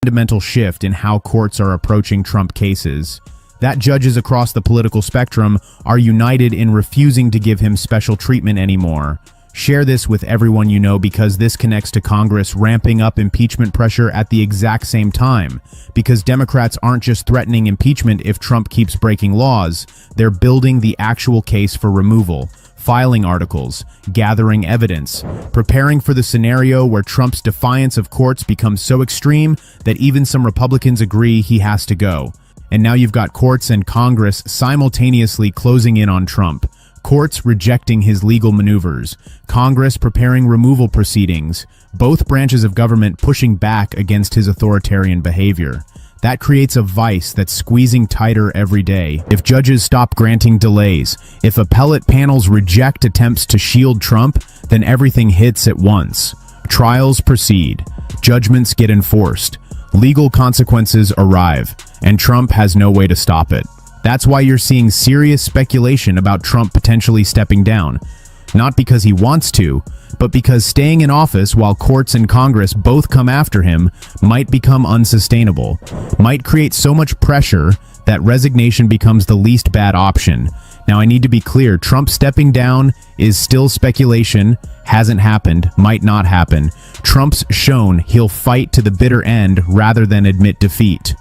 fundamental shift in how courts are approaching Trump cases. That judges across the political spectrum are united in refusing to give him special treatment anymore. Share this with everyone you know, because this connects to Congress ramping up impeachment pressure at the exact same time. Because Democrats aren't just threatening impeachment if Trump keeps breaking laws, they're building the actual case for removal, filing articles, gathering evidence, preparing for the scenario where Trump's defiance of courts becomes so extreme that even some Republicans agree he has to go. And now you've got courts and Congress simultaneously closing in on Trump. Courts rejecting his legal maneuvers, Congress preparing removal proceedings, both branches of government pushing back against his authoritarian behavior. That creates a vice that's squeezing tighter every day. If judges stop granting delays, if appellate panels reject attempts to shield Trump, then everything hits at once. Trials proceed, judgments get enforced, legal consequences arrive, and Trump has no way to stop it. That's why you're seeing serious speculation about Trump potentially stepping down. Not because he wants to, but because staying in office while courts and Congress both come after him might become unsustainable, might create so much pressure that resignation becomes the least bad option. Now, I need to be clear, Trump stepping down is still speculation, hasn't happened, might not happen. Trump's shown he'll fight to the bitter end rather than admit defeat.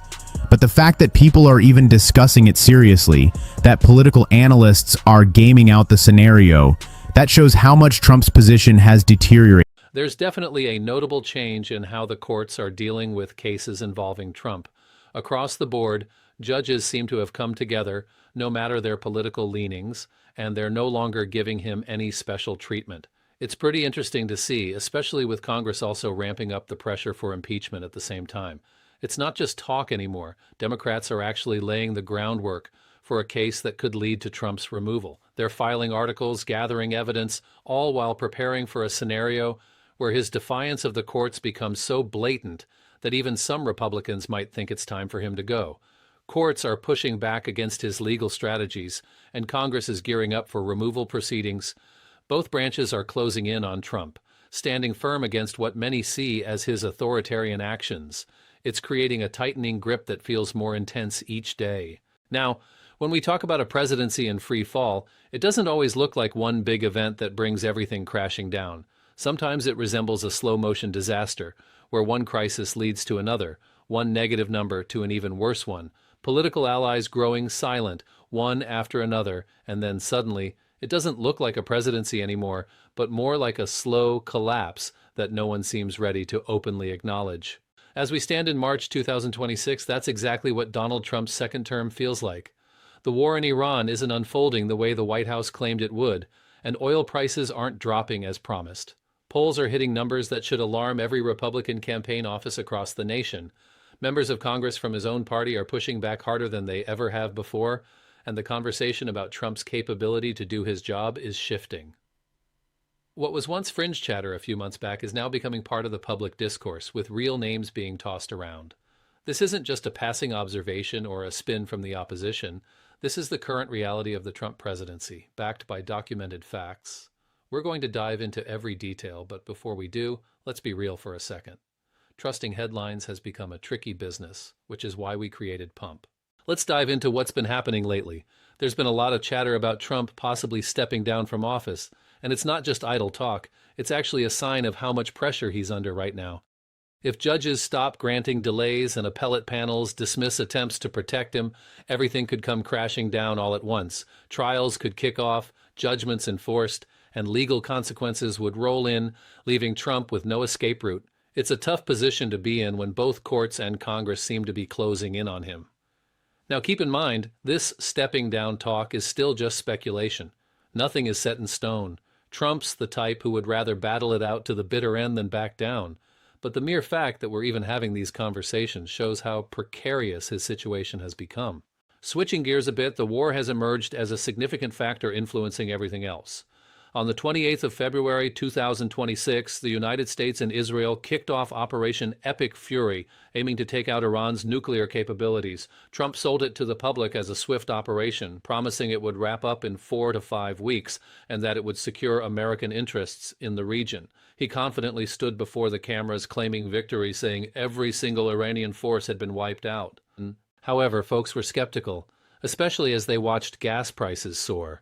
But the fact that people are even discussing it seriously, that political analysts are gaming out the scenario, that shows how much Trump's position has deteriorated. There's definitely a notable change in how the courts are dealing with cases involving Trump. Across the board, judges seem to have come together, no matter their political leanings, and they're no longer giving him any special treatment. It's pretty interesting to see, especially with Congress also ramping up the pressure for impeachment at the same time. It's not just talk anymore. Democrats are actually laying the groundwork for a case that could lead to Trump's removal. They're filing articles, gathering evidence, all while preparing for a scenario where his defiance of the courts becomes so blatant that even some Republicans might think it's time for him to go. Courts are pushing back against his legal strategies, and Congress is gearing up for removal proceedings. Both branches are closing in on Trump, standing firm against what many see as his authoritarian actions. It's creating a tightening grip that feels more intense each day. Now, when we talk about a presidency in free fall, it doesn't always look like one big event that brings everything crashing down. Sometimes it resembles a slow-motion disaster, where one crisis leads to another, one negative number to an even worse one, political allies growing silent, one after another, and then suddenly, it doesn't look like a presidency anymore, but more like a slow collapse that no one seems ready to openly acknowledge. As we stand in March 2026, that's exactly what Donald Trump's second term feels like. The war in Iran isn't unfolding the way the White House claimed it would, and oil prices aren't dropping as promised. Polls are hitting numbers that should alarm every Republican campaign office across the nation. Members of Congress from his own party are pushing back harder than they ever have before, and the conversation about Trump's capability to do his job is shifting. What was once fringe chatter a few months back is now becoming part of the public discourse, with real names being tossed around. This isn't just a passing observation or a spin from the opposition. This is the current reality of the Trump presidency, backed by documented facts. We're going to dive into every detail, but before we do, let's be real for a second. Trusting headlines has become a tricky business, which is why we created Pump. Let's dive into what's been happening lately. There's been a lot of chatter about Trump possibly stepping down from office, and it's not just idle talk, it's actually a sign of how much pressure he's under right now. If judges stop granting delays and appellate panels dismiss attempts to protect him, everything could come crashing down all at once. Trials could kick off, judgments enforced, and legal consequences would roll in, leaving Trump with no escape route. It's a tough position to be in when both courts and Congress seem to be closing in on him. Now keep in mind, this stepping down talk is still just speculation. Nothing is set in stone. Trump's the type who would rather battle it out to the bitter end than back down. But the mere fact that we're even having these conversations shows how precarious his situation has become. Switching gears a bit, the war has emerged as a significant factor influencing everything else. On the 28th of February 2026, the United States and Israel kicked off Operation Epic Fury, aiming to take out Iran's nuclear capabilities. Trump sold it to the public as a swift operation, promising it would wrap up in 4 to 5 weeks and that it would secure American interests in the region. He confidently stood before the cameras claiming victory, saying every single Iranian force had been wiped out. However, folks were skeptical, especially as they watched gas prices soar.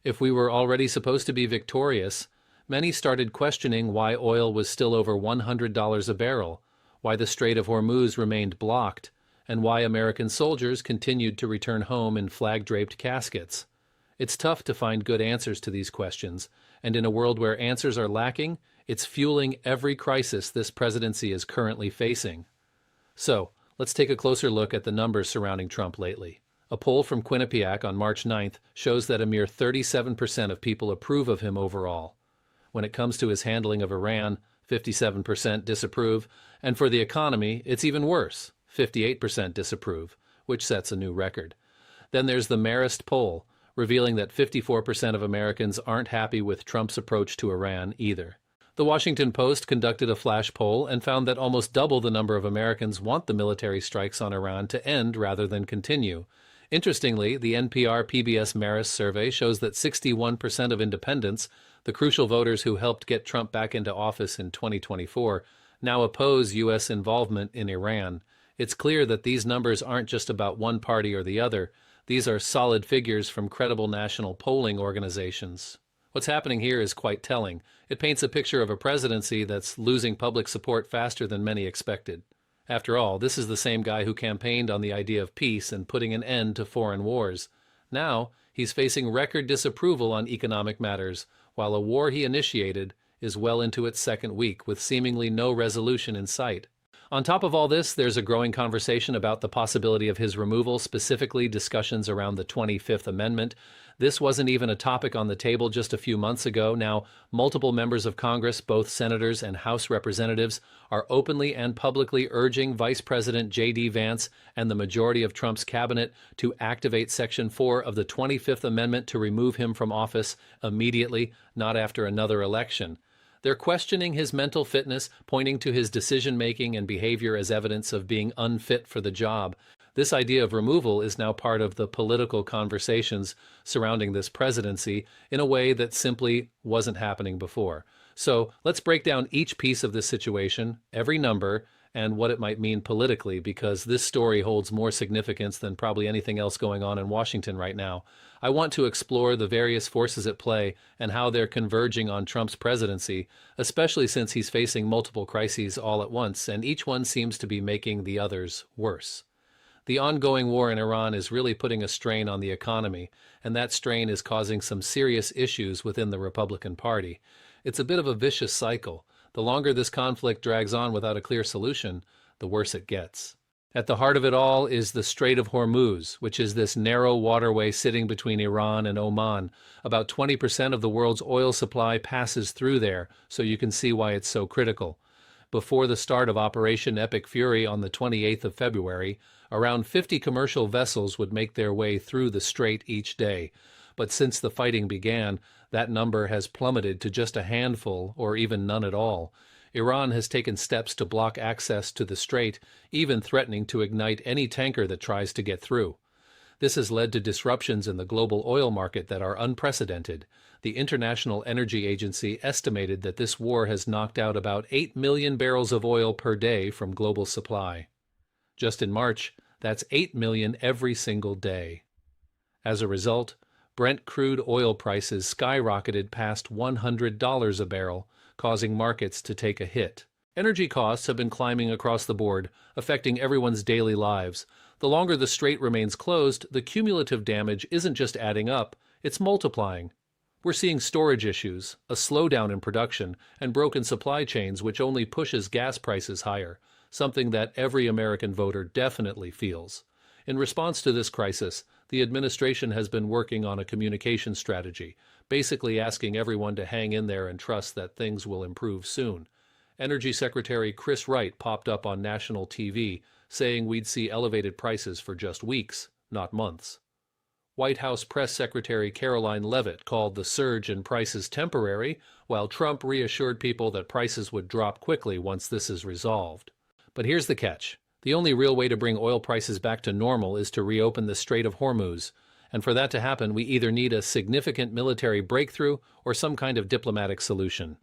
If we were already supposed to be victorious, many started questioning why oil was still over $100 a barrel, why the Strait of Hormuz remained blocked, and why American soldiers continued to return home in flag-draped caskets. It's tough to find good answers to these questions, and in a world where answers are lacking, it's fueling every crisis this presidency is currently facing. So, let's take a closer look at the numbers surrounding Trump lately. A poll from Quinnipiac on March 9th shows that a mere 37% of people approve of him overall. When it comes to his handling of Iran, 57% disapprove, and for the economy, it's even worse, 58% disapprove, which sets a new record. Then there's the Marist poll, revealing that 54% of Americans aren't happy with Trump's approach to Iran either. The Washington Post conducted a flash poll and found that almost double the number of Americans want the military strikes on Iran to end rather than continue. Interestingly, the NPR-PBS Marist survey shows that 61% of independents, the crucial voters who helped get Trump back into office in 2024, now oppose U.S. involvement in Iran. It's clear that these numbers aren't just about one party or the other. These are solid figures from credible national polling organizations. What's happening here is quite telling. It paints a picture of a presidency that's losing public support faster than many expected. After all, this is the same guy who campaigned on the idea of peace and putting an end to foreign wars. Now, he's facing record disapproval on economic matters, while a war he initiated is well into its second week with seemingly no resolution in sight. On top of all this, there's a growing conversation about the possibility of his removal, specifically discussions around the 25th Amendment. This wasn't even a topic on the table just a few months ago. Now, multiple members of Congress, both senators and House representatives, are openly and publicly urging Vice President J.D. Vance and the majority of Trump's cabinet to activate Section 4 of the 25th Amendment to remove him from office immediately, not after another election. They're questioning his mental fitness, pointing to his decision-making and behavior as evidence of being unfit for the job. This idea of removal is now part of the political conversations surrounding this presidency in a way that simply wasn't happening before. So let's break down each piece of this situation, every number, and what it might mean politically, because this story holds more significance than probably anything else going on in Washington right now. I want to explore the various forces at play and how they're converging on Trump's presidency, especially since he's facing multiple crises all at once, and each one seems to be making the others worse. The ongoing war in Iran is really putting a strain on the economy, and that strain is causing some serious issues within the Republican Party. It's a bit of a vicious cycle. The longer this conflict drags on without a clear solution, the worse it gets. At the heart of it all is the Strait of Hormuz, which is this narrow waterway sitting between Iran and Oman. About 20% of the world's oil supply passes through there, so you can see why it's so critical. Before the start of Operation Epic Fury on the 28th of February, around 50 commercial vessels would make their way through the strait each day. But since the fighting began, that number has plummeted to just a handful or even none at all. Iran has taken steps to block access to the strait, even threatening to ignite any tanker that tries to get through. This has led to disruptions in the global oil market that are unprecedented. The International Energy Agency estimated that this war has knocked out about 8 million barrels of oil per day from global supply. Just in March, that's 8 million every single day. As a result, Brent crude oil prices skyrocketed past $100 a barrel, causing markets to take a hit. Energy costs have been climbing across the board, affecting everyone's daily lives. The longer the strait remains closed, the cumulative damage isn't just adding up, it's multiplying. We're seeing storage issues, a slowdown in production, and broken supply chains which only pushes gas prices higher, something that every American voter definitely feels. In response to this crisis, the administration has been working on a communication strategy, basically asking everyone to hang in there and trust that things will improve soon. Energy Secretary Chris Wright popped up on national TV, saying we'd see elevated prices for just weeks, not months. White House Press Secretary Caroline Leavitt called the surge in prices temporary, while Trump reassured people that prices would drop quickly once this is resolved. But here's the catch. The only real way to bring oil prices back to normal is to reopen the Strait of Hormuz. And for that to happen, we either need a significant military breakthrough or some kind of diplomatic solution.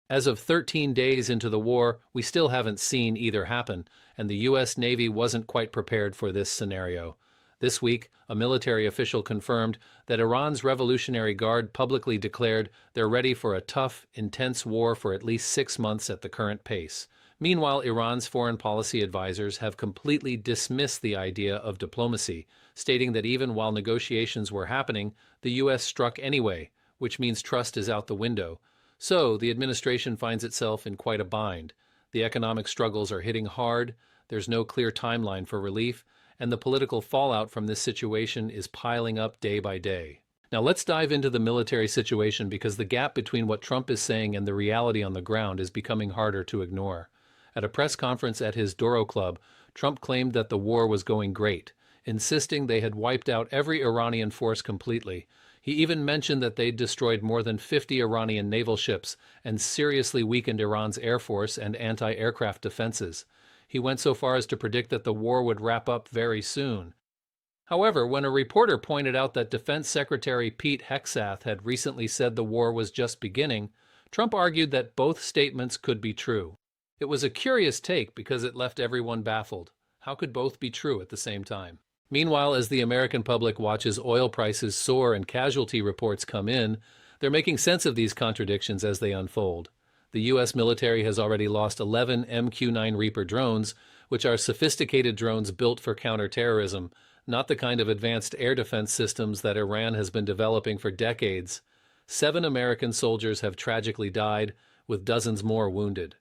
As of 13 days into the war, we still haven't seen either happen, and the U.S. Navy wasn't quite prepared for this scenario. This week, a military official confirmed that Iran's Revolutionary Guard publicly declared they're ready for a tough, intense war for at least 6 months at the current pace. Meanwhile, Iran's foreign policy advisors have completely dismissed the idea of diplomacy, stating that even while negotiations were happening, the U.S. struck anyway, which means trust is out the window. So, the administration finds itself in quite a bind. The economic struggles are hitting hard, there's no clear timeline for relief, and the political fallout from this situation is piling up day by day. Now let's dive into the military situation because the gap between what Trump is saying and the reality on the ground is becoming harder to ignore. At a press conference at his Doro Club, Trump claimed that the war was going great, insisting they had wiped out every Iranian force completely. He even mentioned that they'd destroyed more than 50 Iranian naval ships and seriously weakened Iran's air force and anti-aircraft defenses. He went so far as to predict that the war would wrap up very soon. However, when a reporter pointed out that Defense Secretary Pete Hegseth had recently said the war was just beginning, Trump argued that both statements could be true. It was a curious take because it left everyone baffled. How could both be true at the same time? Meanwhile, as the American public watches oil prices soar and casualty reports come in, they're making sense of these contradictions as they unfold. The U.S. military has already lost 11 MQ-9 Reaper drones, which are sophisticated drones built for counterterrorism, not the kind of advanced air defense systems that Iran has been developing for decades. 7 American soldiers have tragically died, with dozens more wounded.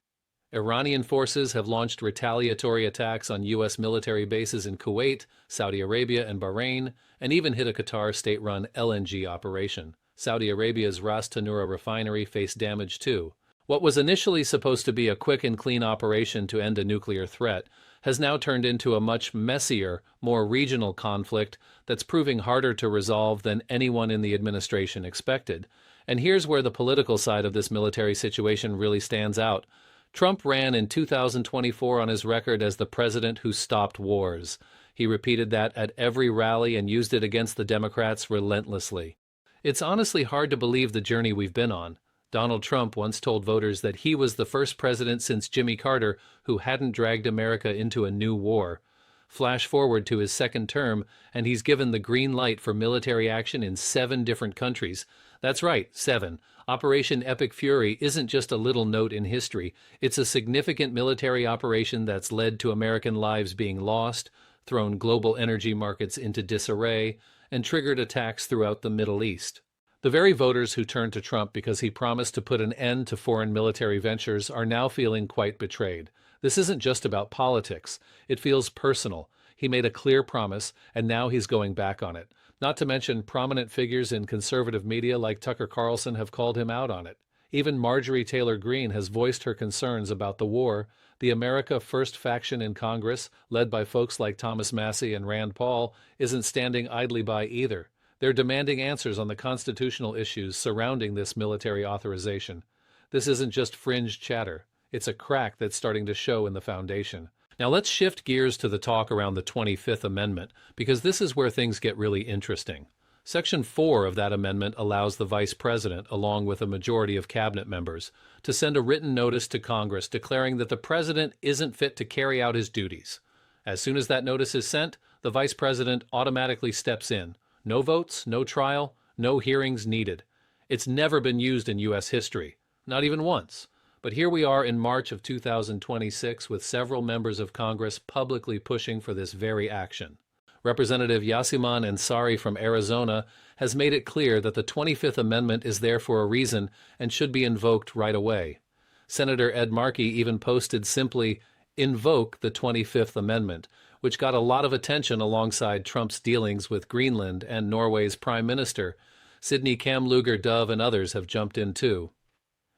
Iranian forces have launched retaliatory attacks on U.S. military bases in Kuwait, Saudi Arabia, and Bahrain, and even hit a Qatar state-run LNG operation. Saudi Arabia's Ras Tanura refinery faced damage too. What was initially supposed to be a quick and clean operation to end a nuclear threat has now turned into a much messier, more regional conflict that's proving harder to resolve than anyone in the administration expected. And here's where the political side of this military situation really stands out. Trump ran in 2024 on his record as the president who stopped wars. He repeated that at every rally and used it against the Democrats relentlessly. It's honestly hard to believe the journey we've been on. Donald Trump once told voters that he was the first president since Jimmy Carter who hadn't dragged America into a new war. Flash forward to his second term, and he's given the green light for military action in 7 different countries. That's right, 7. Operation Epic Fury isn't just a little note in history. It's a significant military operation that's led to American lives being lost, thrown global energy markets into disarray, and triggered attacks throughout the Middle East. The very voters who turned to Trump because he promised to put an end to foreign military ventures are now feeling quite betrayed. This isn't just about politics. It feels personal. He made a clear promise, and now he's going back on it. Not to mention, prominent figures in conservative media like Tucker Carlson have called him out on it. Even Marjorie Taylor Greene has voiced her concerns about the war. The America First faction in Congress, led by folks like Thomas Massie and Rand Paul, isn't standing idly by either. They're demanding answers on the constitutional issues surrounding this military authorization. This isn't just fringe chatter. It's a crack that's starting to show in the foundation. Now let's shift gears to the talk around the 25th Amendment, because this is where things get really interesting. Section 4 of that amendment allows the Vice President, along with a majority of cabinet members, to send a written notice to Congress declaring that the President isn't fit to carry out his duties. As soon as that notice is sent, the Vice President automatically steps in. No votes, no trial, no hearings needed. It's never been used in U.S. history, not even once. But here we are in March of 2026 with several members of Congress publicly pushing for this very action. Representative Yasemin Ansari from Arizona has made it clear that the 25th Amendment is there for a reason and should be invoked right away. Senator Ed Markey even posted simply, "Invoke the 25th Amendment," which got a lot of attention alongside Trump's dealings with Greenland and Norway's Prime Minister. Sidney Kamluger-Dove and others have jumped in too.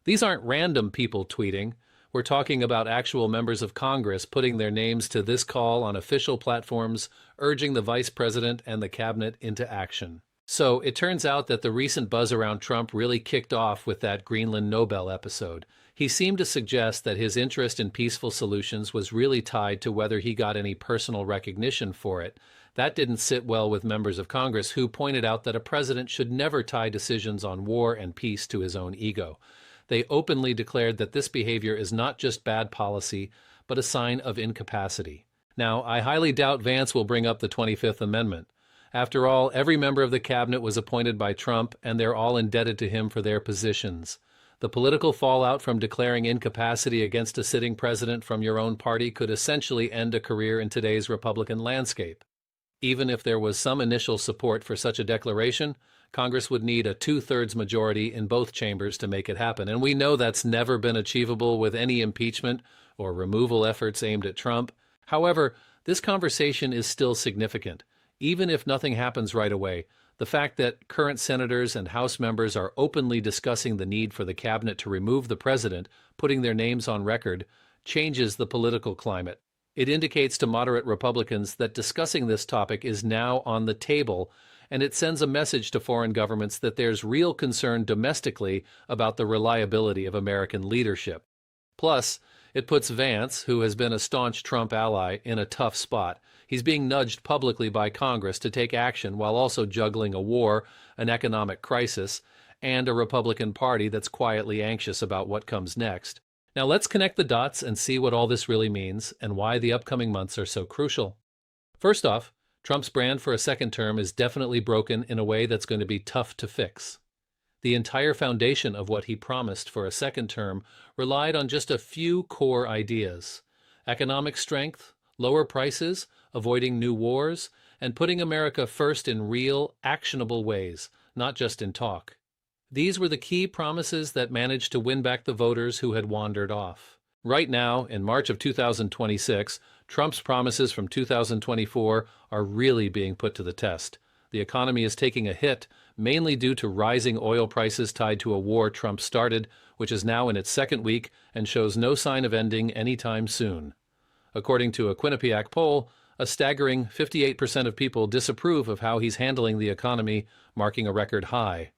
These aren't random people tweeting. We're talking about actual members of Congress putting their names to this call on official platforms, urging the Vice President and the Cabinet into action. So it turns out that the recent buzz around Trump really kicked off with that Greenland Nobel episode. He seemed to suggest that his interest in peaceful solutions was really tied to whether he got any personal recognition for it. That didn't sit well with members of Congress who pointed out that a president should never tie decisions on war and peace to his own ego. They openly declared that this behavior is not just bad policy, but a sign of incapacity. Now, I highly doubt Vance will bring up the 25th Amendment. After all, every member of the cabinet was appointed by Trump, and they're all indebted to him for their positions. The political fallout from declaring incapacity against a sitting president from your own party could essentially end a career in today's Republican landscape. Even if there was some initial support for such a declaration, Congress would need a two-thirds majority in both chambers to make it happen. And we know that's never been achievable with any impeachment or removal efforts aimed at Trump. However, this conversation is still significant. Even if nothing happens right away, the fact that current senators and House members are openly discussing the need for the cabinet to remove the president, putting their names on record, changes the political climate. It indicates to moderate Republicans that discussing this topic is now on the table, and it sends a message to foreign governments that there's real concern domestically about the reliability of American leadership. Plus, it puts Vance, who has been a staunch Trump ally, in a tough spot. He's being nudged publicly by Congress to take action while also juggling a war, an economic crisis, and a Republican Party that's quietly anxious about what comes next. Now let's connect the dots and see what all this really means and why the upcoming months are so crucial. First off, Trump's brand for a second term is definitely broken in a way that's going to be tough to fix. The entire foundation of what he promised for a second term relied on just a few core ideas: economic strength, lower prices, avoiding new wars, and putting America first in real, actionable ways, not just in talk. These were the key promises that managed to win back the voters who had wandered off. Right now, in March of 2026, Trump's promises from 2024 are really being put to the test. The economy is taking a hit, mainly due to rising oil prices tied to a war Trump started, which is now in its second week and shows no sign of ending anytime soon. According to a Quinnipiac poll, a staggering 58% of people disapprove of how he's handling the economy, marking a record high.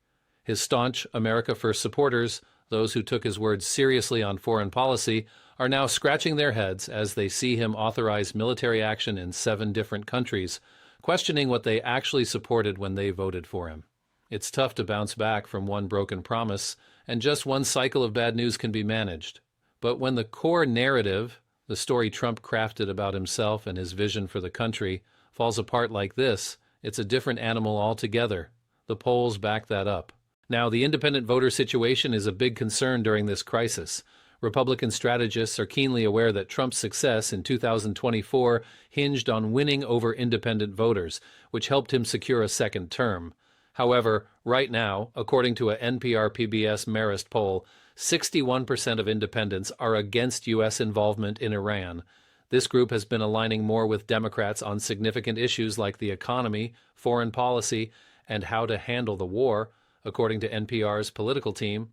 His staunch America First supporters, those who took his words seriously on foreign policy, are now scratching their heads as they see him authorize military action in 7 different countries, questioning what they actually supported when they voted for him. It's tough to bounce back from one broken promise, and just one cycle of bad news can be managed. But when the core narrative, the story Trump crafted about himself and his vision for the country, falls apart like this, it's a different animal altogether. The polls back that up. Now, the independent voter situation is a big concern during this crisis. Republican strategists are keenly aware that Trump's success in 2024 hinged on winning over independent voters, which helped him secure a second term. However, right now, according to a NPR-PBS Marist poll, 61% of independents are against U.S. involvement in Iran. This group has been aligning more with Democrats on significant issues like the economy, foreign policy, and how to handle the war, according to NPR's political team.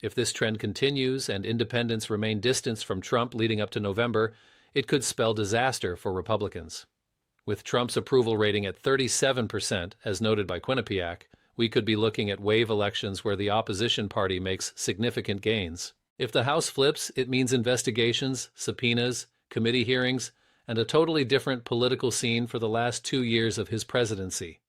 If this trend continues and independents remain distanced from Trump leading up to November, it could spell disaster for Republicans. With Trump's approval rating at 37%, as noted by Quinnipiac, we could be looking at wave elections where the opposition party makes significant gains. If the House flips, it means investigations, subpoenas, committee hearings, and a totally different political scene for the last 2 years of his presidency.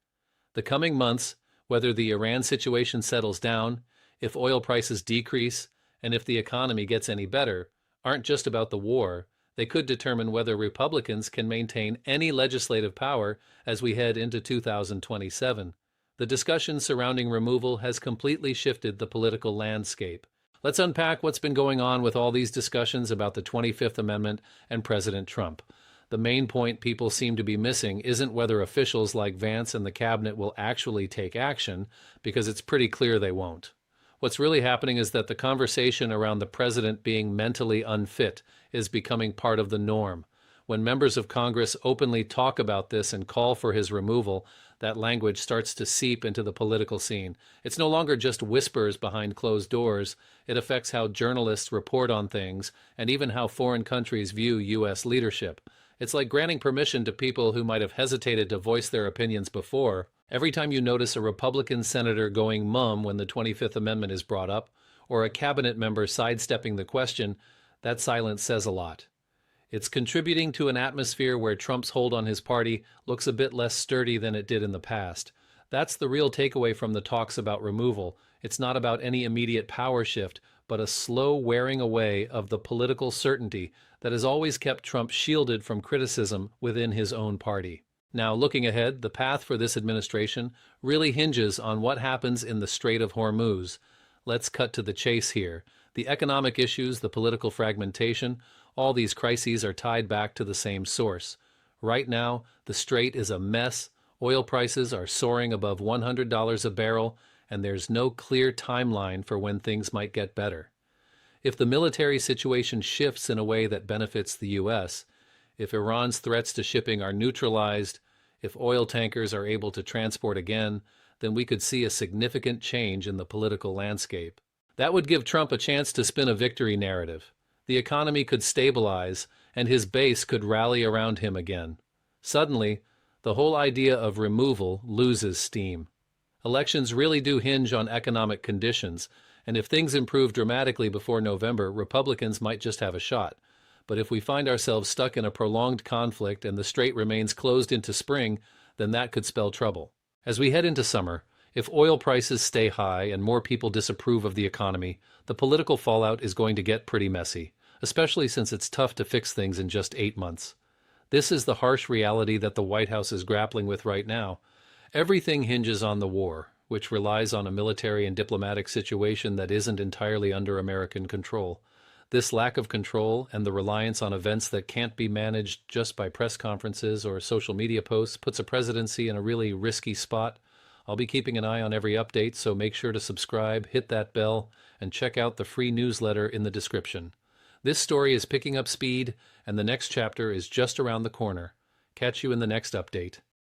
The coming months, whether the Iran situation settles down, if oil prices decrease, and if the economy gets any better, aren't just about the war. They could determine whether Republicans can maintain any legislative power as we head into 2027. The discussion surrounding removal has completely shifted the political landscape. Let's unpack what's been going on with all these discussions about the 25th Amendment and President Trump. The main point people seem to be missing isn't whether officials like Vance and the cabinet will actually take action, because it's pretty clear they won't. What's really happening is that the conversation around the president being mentally unfit is becoming part of the norm. When members of Congress openly talk about this and call for his removal, that language starts to seep into the political scene. It's no longer just whispers behind closed doors. It affects how journalists report on things and even how foreign countries view U.S. leadership. It's like granting permission to people who might have hesitated to voice their opinions before. Every time you notice a Republican senator going mum when the 25th Amendment is brought up, or a cabinet member sidestepping the question, that silence says a lot. It's contributing to an atmosphere where Trump's hold on his party looks a bit less sturdy than it did in the past. That's the real takeaway from the talks about removal. It's not about any immediate power shift, but a slow wearing away of the political certainty that has always kept Trump shielded from criticism within his own party. Now, looking ahead, the path for this administration really hinges on what happens in the Strait of Hormuz. Let's cut to the chase here. The economic issues, the political fragmentation, all these crises are tied back to the same source. Right now, the strait is a mess. Oil prices are soaring above $100 a barrel, and there's no clear timeline for when things might get better. If the military situation shifts in a way that benefits the U.S., if Iran's threats to shipping are neutralized, if oil tankers are able to transport again, then we could see a significant change in the political landscape. That would give Trump a chance to spin a victory narrative. The economy could stabilize, and his base could rally around him again. Suddenly, the whole idea of removal loses steam. Elections really do hinge on economic conditions, and if things improve dramatically before November, Republicans might just have a shot. But if we find ourselves stuck in a prolonged conflict and the strait remains closed into spring, then that could spell trouble. As we head into summer, if oil prices stay high and more people disapprove of the economy, the political fallout is going to get pretty messy, especially since it's tough to fix things in just 8 months. This is the harsh reality that the White House is grappling with right now. Everything hinges on the war, which relies on a military and diplomatic situation that isn't entirely under American control. This lack of control and the reliance on events that can't be managed just by press conferences or social media posts puts a presidency in a really risky spot. I'll be keeping an eye on every update, so make sure to subscribe, hit that bell, and check out the free newsletter in the description. This story is picking up speed, and the next chapter is just around the corner. Catch you in the next update.